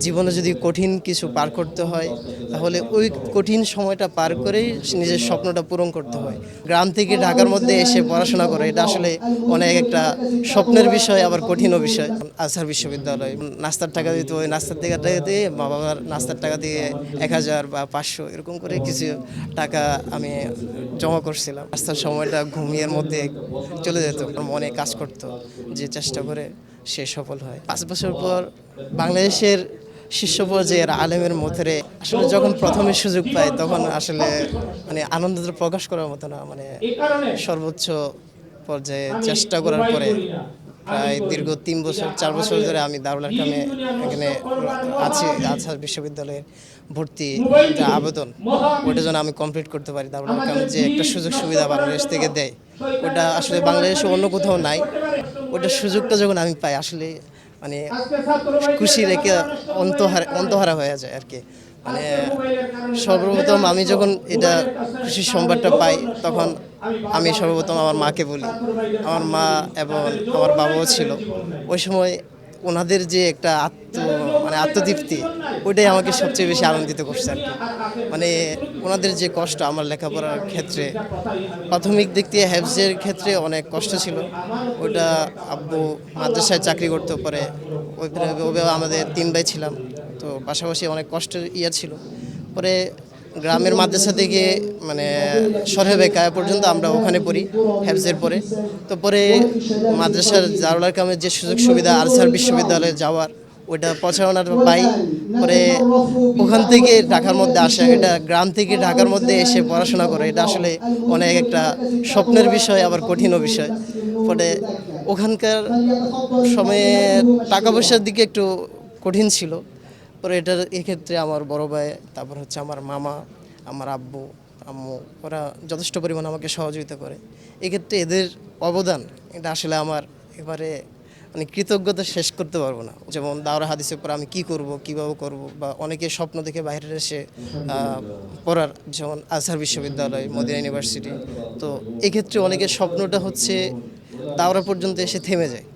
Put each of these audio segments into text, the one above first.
জীবনে যদি কঠিন কিছু পার করতে হয় তাহলে ওই কঠিন সময়টা পার করেই নিজের স্বপ্নটা পূরণ করতে হয়। গ্রাম থেকে ঢাকার মধ্যে এসে পড়াশোনা করে এটা আসলে অনেক একটা স্বপ্নের বিষয়, আবার কঠিনও বিষয়। আজহার বিশ্ববিদ্যালয় নাস্তার টাকা দিত, ওই নাস্তার টাকা দিয়ে মা বাবার নাস্তার টাকা দিয়ে ১,০০০ বা ৫০০ এরকম করে কিছু টাকা আমি জমা করছিলাম। নাস্তার সময়টা ঘুমিয়ে মধ্যে চলে যেত, মনে কাজ করতো যে চেষ্টা করে সে সফল হয়। ৫ বছর পর বাংলাদেশের শীর্ষ পর্যায়ের আলেমের মধ্যে আসলে যখন প্রথমে সুযোগ পাই তখন আসলে আনন্দটা প্রকাশ করার মতো না। সর্বোচ্চ পর্যায়ে চেষ্টা করার পরে প্রায় দীর্ঘ ৩ বছর ৪ বছর ধরে আমি দারুল আরকামে এখানে আছি। আজহার বিশ্ববিদ্যালয়ে ভর্তি যে আবেদন ওটা যেন আমি কমপ্লিট করতে পারি। দারুল আরকাম যে একটা সুযোগ সুবিধা বাংলাদেশ থেকে দেয় ওটা আসলে বাংলাদেশে অন্য কোথাও নাই। ওটার সুযোগটা যখন আমি পাই আসলে মানে খুশি রেখে অন্তহারা হয়ে যায় আর কি। মানে সর্বপ্রথম আমি যখন এটা খুশির সংবাদটা পাই তখন আমি সর্বপ্রথম আমার মাকে বলি। আমার মা এবং আমার বাবাও ছিল ওই সময়। ওনাদের যে একটা আত্মতৃপ্তি ওইটাই আমাকে সবচেয়ে বেশি আনন্দিত করছে আর কি। ওনাদের যে কষ্ট আমার লেখাপড়ার ক্ষেত্রে প্রাথমিক দিক দিয়ে হেফজের ক্ষেত্রে অনেক কষ্ট ছিল। ওইটা আব্বু মাদ্রাসায় চাকরি করতে পারে, ওইভাবে আমাদের ৩ ভাই ছিলাম, তো পাশাপাশি অনেক কষ্টের ছিল। পরে গ্রামের মাদ্রাসা থেকে শরহে বেকায়া পর্যন্ত আমরা ওখানে পড়ি হেফজের পরে। তো পরে মাদ্রাসার দারুল আরকামের যে সুযোগ সুবিধা আজহার বিশ্ববিদ্যালয়ে যাওয়ার ওইটা প্রচারণাটা পাই। পরে ওখান থেকে ঢাকার মধ্যে আসা, এটা গ্রাম থেকে ঢাকার মধ্যে এসে পড়াশোনা করে এটা আসলে অনেক একটা স্বপ্নের বিষয়, আবার কঠিনও বিষয়। ফলে ওখানকার সময়ে টাকা পয়সার দিকে একটু কঠিন ছিল। পরে এটার এক্ষেত্রে আমার বড় ভাই, তারপর হচ্ছে আমার মামা, আমার আব্বু আম্মু, ওরা যথেষ্ট পরিমাণ আমাকে সহযোগিতা করে। এক্ষেত্রে এদের অবদান এটা আসলে আমার এবারে কৃতজ্ঞতা শেষ করতে পারবো না। যেমন দাওরা হাদিসের পর আমি কি করব, কিভাবে করব, বা অনেকে স্বপ্ন দেখে বাইরে এসে পড়ার, যেমন আজহার বিশ্ববিদ্যালয়, মদিনা ইউনিভার্সিটি। তো এক্ষেত্রে অনেকের স্বপ্নটা হচ্ছে দাওরা পর্যন্ত এসে থেমে যায়,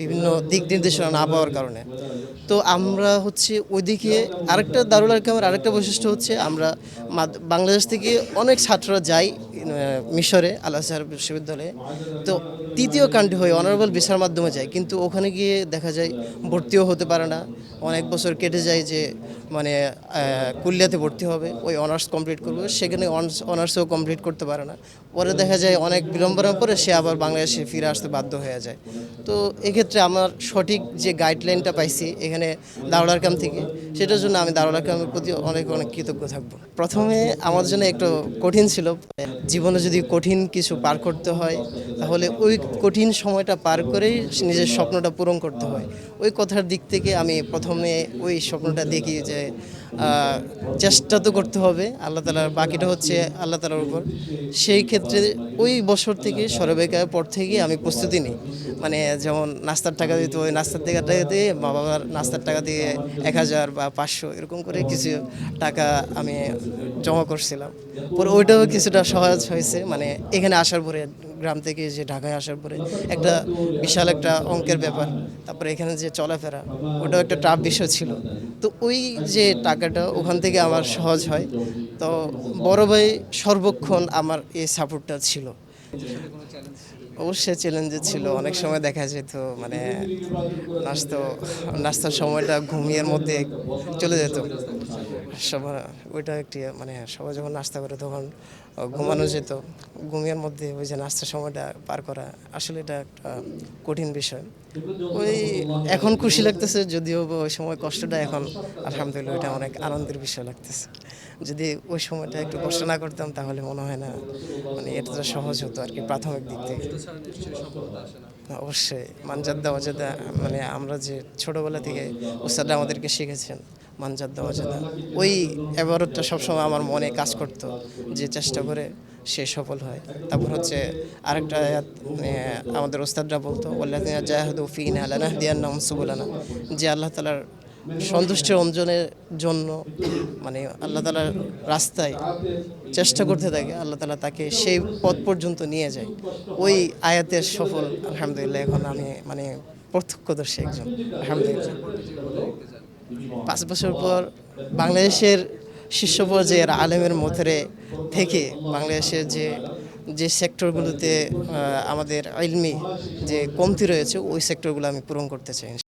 বিভিন্ন দিক নির্দেশনা না পাওয়ার কারণে। তো আমরা হচ্ছে ওইদিকে আরেকটা দারুল আরকামের আরেকটা বৈশিষ্ট্য হচ্ছে আমরা বাংলাদেশ থেকে অনেক ছাত্ররা যাই মিশরে আল আজহার বিশ্ববিদ্যালয়ে। তো তৃতীয় কান্ট্রি হয়ে অনারেবল ভিসার মাধ্যমে যায়, কিন্তু ওখানে গিয়ে দেখা যায় ভর্তিও হতে পারে না। অনেক বছর কেটে যায় যে কুলিয়াতে ভর্তি হবে, ওই অনার্স কমপ্লিট করবে, সেখানে অনার্সও কমপ্লিট করতে পারে না। পরে দেখা যায় অনেক বিড়ম্বনার পরে সে আবার বাংলাদেশে ফিরে আসতে বাধ্য হয়ে যায়। তো এক্ষেত্রে আমার সঠিক যে গাইডলাইনটা পাইছি এখানে দারুল আরকাম থেকে, সেটার জন্য আমি দারুল আরকামের প্রতি অনেক অনেক কৃতজ্ঞ থাকবো। প্রথমে আমার জন্য একটু কঠিন ছিল। জীবনে যদি কঠিন কিছু পার করতে হয় তাহলে ওই কঠিন সময়টা পার করেই নিজের স্বপ্নটা পূরণ করতে হয়। ওই কথার দিক থেকে আমি প্রথমে ওই স্বপ্নটা দেখি যে চেষ্টা তো করতে হবে, আল্লাহ তাআলার, বাকিটা হচ্ছে আল্লাহ তাআলার উপর। সেই ক্ষেত্রে ওই বছর থেকে সরবেকার পর থেকে আমি প্রস্তুতি নিই। যেমন নাস্তার টাকা দিত, ওই নাস্তার টাকা দিয়ে মা বাবার নাস্তার টাকা দিয়ে ১,০০০ বা ৫০০ এরকম করে কিছু টাকা আমি জমা করছিলাম। পরে ওইটাও কিছুটা সহজ হয়েছে, এখানে আসার পরে, গ্রাম থেকে যে ঢাকায় আসার পরে একটা বিশাল একটা অঙ্কের ব্যাপার। তারপরে এখানে যে চলাফেরা ওটাও একটা টাফ বিষয় ছিল। তো ওই যে টাকাটা ওখান থেকে আমার সহজ হয়। তো বড় ভাই সর্বক্ষণ আমার এই সাপোর্টটা ছিল। অবশ্যই চ্যালেঞ্জের ছিল। অনেক সময় দেখা যেত নাস্তা নাস্তার সময়টা ঘুমিয়ে মধ্যে চলে যেত। সবার ওইটা একটি সবাই যখন নাস্তা করে তখন ঘুমানো যেত। ঘুমিয়ে মধ্যে ওই যে নাস্তার সময়টা পার করা আসলে এটা একটা কঠিন বিষয়। ওই এখন খুশি লাগতেছে, যদিও ওই সময় কষ্টটা এখন আলহামদুলিল্লাহ এটা অনেক আনন্দের বিষয় লাগতেছে। যদি ওই সময়টা একটু কষ্ট না করতাম তাহলে মনে হয় না এতটা সহজ হতো আর কি প্রাথমিক দিক থেকে। অবশ্যই মানজাদ্দা ওয়াজাদা, আমরা যে ছোটবেলা থেকে উস্তাদরা আমাদেরকে শিখেছেন মানজাদ্দা ওয়াজাদা, ওই এবারতটা সবসময় আমার মনে কাজ করতো যে চেষ্টা করে সে সফল হয়। তারপর হচ্ছে আরেকটা আয়াত, আমাদের ওস্তাদরা বলতো ওয়াল্লাযিনা জাহাদু ফিনা লানাহদিয়ান্নাহুম সুবুলানা, যে আল্লাহ তাআলার সন্তুষ্টি অর্জনের জন্য আল্লাহ তাআলার রাস্তায় চেষ্টা করতে থাকে, আল্লাহ তাআলা তাকে সেই পথ পর্যন্ত নিয়ে যায়। ওই আয়াতের সফল আলহামদুলিল্লাহ এখন আমি প্রত্যক্ষদর্শী একজন আলহামদুলিল্লাহ। 5 বছর পর বাংলাদেশের শীর্ষ পর্যায়ের আলেমের মধ্যে থেকে বাংলাদেশের যে যে সেক্টরগুলোতে আমাদের ইলমি যে কমতি রয়েছে ওই সেক্টরগুলো আমি পূরণ করতে চাই।